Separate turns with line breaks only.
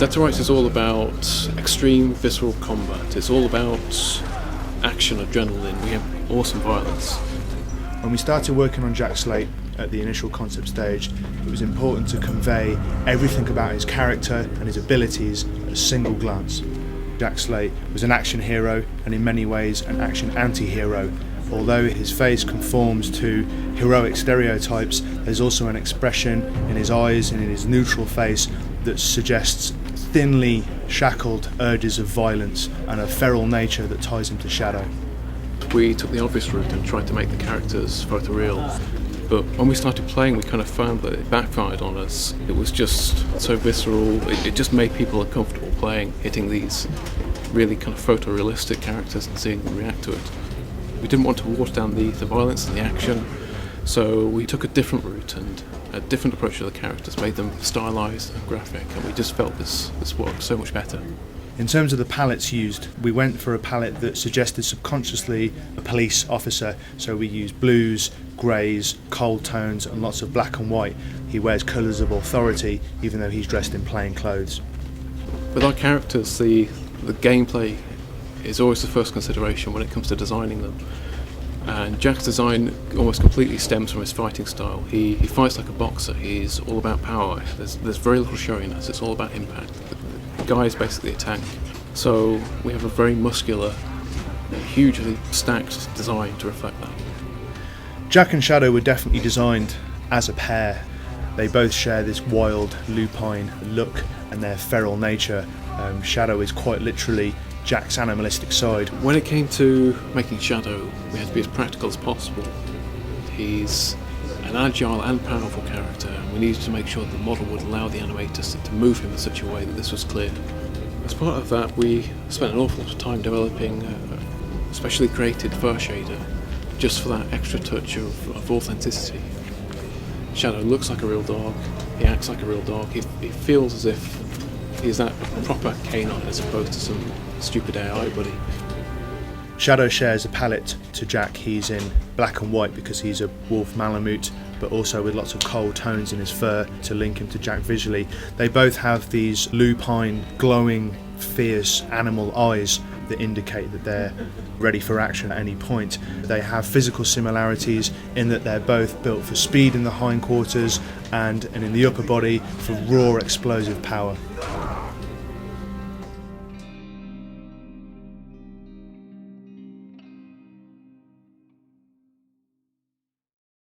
Dead to Rights is all about extreme visceral combat. It's all about action, adrenaline. We have awesome violence.
When we started working on Jack Slate at the initial concept stage, it was important to convey everything about his character and his abilities at a single glance. Jack Slate was an action hero and in many ways an action anti-hero. Although his face conforms to heroic stereotypes, there's also an expression in his eyes and in his neutral face that suggests thinly shackled urges of violence and a feral nature that ties him to Shadow.
We took the obvious route and tried to make the characters photoreal, but when we started playing we kind of found that it backfired on us. It was just so visceral, it just made people uncomfortable playing, hitting these really kind of photorealistic characters and seeing them react to it. We didn't want to water down the violence and the action, so we took a different route and a different approach to the characters, made them stylised and graphic, and we just felt this worked so much better.
In terms of the palettes used, we went for a palette that suggested subconsciously a police officer, so we used blues, greys, cold tones and lots of black and white. He wears colours of authority even though he's dressed in plain clothes.
With our characters, the gameplay is always the first consideration when it comes to designing them. And Jack's design almost completely stems from his fighting style. He fights like a boxer. He's all about power. There's very little showiness. It's all about impact. The guy is basically a tank. So we have a very muscular, hugely stacked design to reflect that.
Jack and Shadow were definitely designed as a pair. They both share this wild, lupine look and their feral nature. Shadow is quite literally Jack's animalistic side.
When it came to making Shadow, we had to be as practical as possible. He's an agile and powerful character, and we needed to make sure that the model would allow the animators to move him in such a way that this was clear. As part of that, we spent an awful lot of time developing a specially created fur shader, just for that extra touch of authenticity. Shadow looks like a real dog, he acts like a real dog, he feels as if he's that proper canine as opposed to some stupid AI buddy.
Shadow shares a palette to Jack. He's in black and white because he's a wolf Malamute, but also with lots of cold tones in his fur to link him to Jack visually. They both have these lupine, glowing, fierce animal eyes that indicate that they're ready for action at any point. They have physical similarities in that they're both built for speed in the hindquarters and in the upper body for raw explosive power.